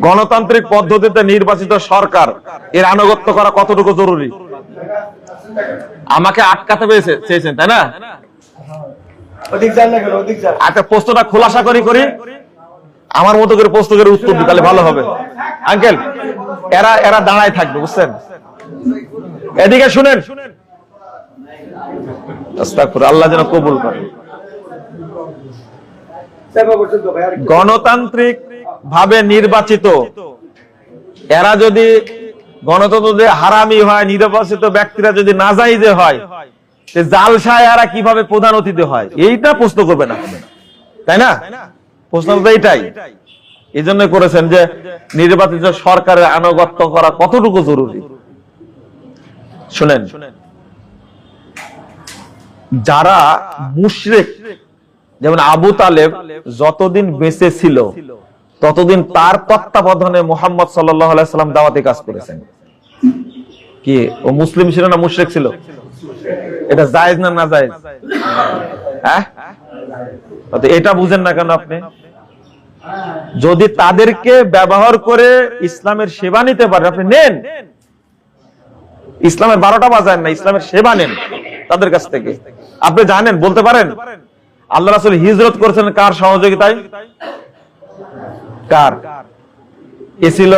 গণতান্ত্রিক পদ্ধতিতে নির্বাচিত সরকার এর আনুগত্য করা কতটুকু জরুরি? আমাকে আটকাতে চেয়েছেন, তাই না? একটা প্রশ্নটা খোলাসা করি আমার মতো করে প্রশ্ন করে উত্তর দিই, তাহলে ভালো হবে। আঙ্কেল, এরা দাঁড়ায় থাকবে, বুঝছেন? এদিকে শুনেন, আল্লাহ যেন কবুল করে। গণতান্ত্রিক ভাবে নির্বাচিত এরা যদি গণতন্ত্র হারামি হয়, নির্বাচিত ব্যক্তিরা যদি নাজায়েজে হয়, জালসায় এরা কিভাবে প্রধান অতিথি হয়, এইটা প্রশ্ন করবে না, তাই না? প্রশ্ন তো এইটাই। এই জন্য করেছেন যে নির্বাচিত সরকারের আনুগত্য করা কতটুকু জরুরি। শুনেন, যারা মুশরিক, যেমন আবু তালেব যতদিন বেঁচে ছিল ততদিন তার তত্ত্বাবধানে মুহাম্মদ সাল্লাল্লাহু আলাইহি সাল্লাম দাওয়াতি কাজ করেছেন। কি ও মুসলিম ছিল না মুশরিক ছিল? এটা জায়েজ না নাজায়েজ? হ্যাঁ, এটা বুঝেন না কেন আপনি? যদি তাদেরকে ব্যবহার করে ইসলামের সেবা নিতে পারে, আপনি নেন। ইসলামের 12টা বাজায় না, ইসলামের সেবা নেন তাদের কাছ থেকে। আপনি জানেন, বলতে পারেন আল্লাহ রাসূল হিজরত করেছেন কার সহযোগিতায়? কার? এ ছিল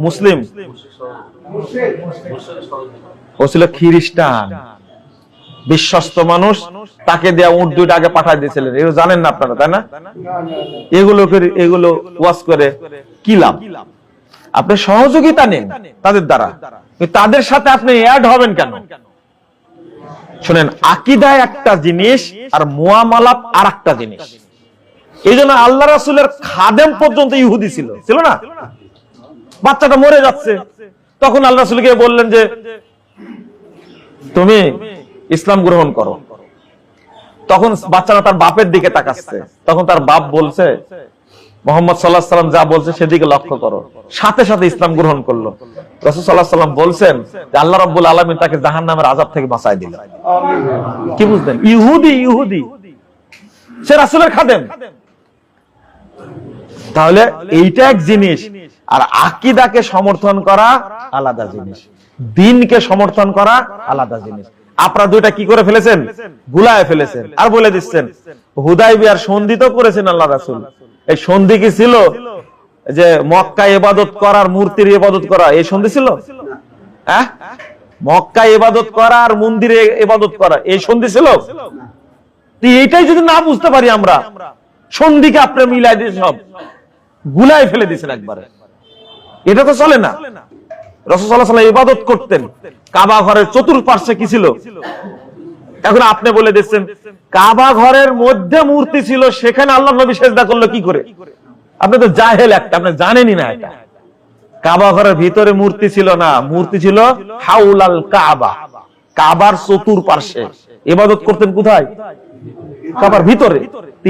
মুসলিম, ও ছিল খ্রিস্টান, বিশ্বস্ত মানুষ, তাকে দেয়া উট দুইটা আগে পাঠাই দিয়েছিলেন। এগুলো জানেন না আপনারা, তাই না? এগুলো ওয়াজ করে কি লাভ? আপনি সহযোগিতা নেন তাদের দ্বারা, তাদের সাথে আপনি অ্যাড হবেন কেন? শুনেন, আকীদা একটা জিনিস আর মুআমালাত আরেকটা জিনিস। এই জন্য আল্লাহ রাসূলের খাদেম পর্যন্ত ইহুদি ছিল না? বাচ্চাটা মরে যাচ্ছে, তখন আল্লাহ রাসূলকে বললেন যে তুমি ইসলাম গ্রহণ করো। তখন বাচ্চাটা তার বাপের দিকে তাকাচ্ছে, তখন তার বাপ বলছে মুহাম্মদ সাল্লাল্লাহু আলাইহি সাল্লাম যা বলছে সেদিকে লক্ষ্য করো। সাথে সাথে ইসলাম গ্রহণ করলো। রাসূল সাল্লাল্লাহু আলাইহি সাল্লাম বলছেন যে আল্লাহ রাব্বুল আলামিন তাকে জাহান্নামের আযাব থেকে বাঁচায় দিল। কি বুঝলেন? ইহুদি সে রাসূলের খাদেম। তাহলে এইটা এক জিনিস, আর আকীদাকে সমর্থন করা আলাদা জিনিস, দ্বীনকে সমর্থন করা আলাদা জিনিস। আপনারা দুইটা কি করে ফেলেছেন? গুলায় ফেলেছেন। আর বলে দিচ্ছেন হুদায়বিয়ার সন্ধি তো করেছেন আল্লাহ রাসূল। এই সন্ধি কি ছিল যে মক্কায় ইবাদত করার মূর্তির ইবাদত করা? এই সন্ধি ছিল? হ্যাঁ, মক্কায় ইবাদত করা আর মন্দিরে ইবাদত করা, এই সন্ধি ছিল? এইটাই যদি না বুঝতে পারি আমরা, সন্ধিকে আপনি মিলাই দিয়ে সব গুলায় ফেলে দিয়েছেন একবারে, এটা তো চলে না। রাসূল সাল্লাল্লাহু আলাইহি ওয়াসাল্লাম ইবাদত করতেন, কাবা ঘরের চতুর্পার্শ্বে কি ছিল? এখন আপনি বলে দিচ্ছেন কাবা ঘরের মধ্যে মূর্তি ছিল, সেখানে আল্লাহর নবী সিজদা করলো কি করে? আপনি তো জাহেল একটা, আপনি জানেনই না এটা। কাবা ঘরের ভিতরে মূর্তি ছিল না, মূর্তি ছিল হাউলাল কাবা, কাবার চতুর্পার্শ্বে। ইবাদত করতেন কোথায়? কাবার ভিতরে।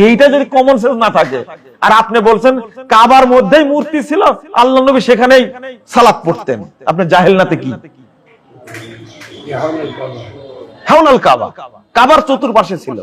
এইটা যদি কমন সেন্স না থাকে, আর আপনি বলছেন কাবার মধ্যেই মূর্তি ছিল, আল্লাহর নবী সেখানেই সালাত পড়তেন, আপনি জাহেল নাতে কি? হাউলাল কাবা, কাবার চতুর্পার্শ্বে ছিল।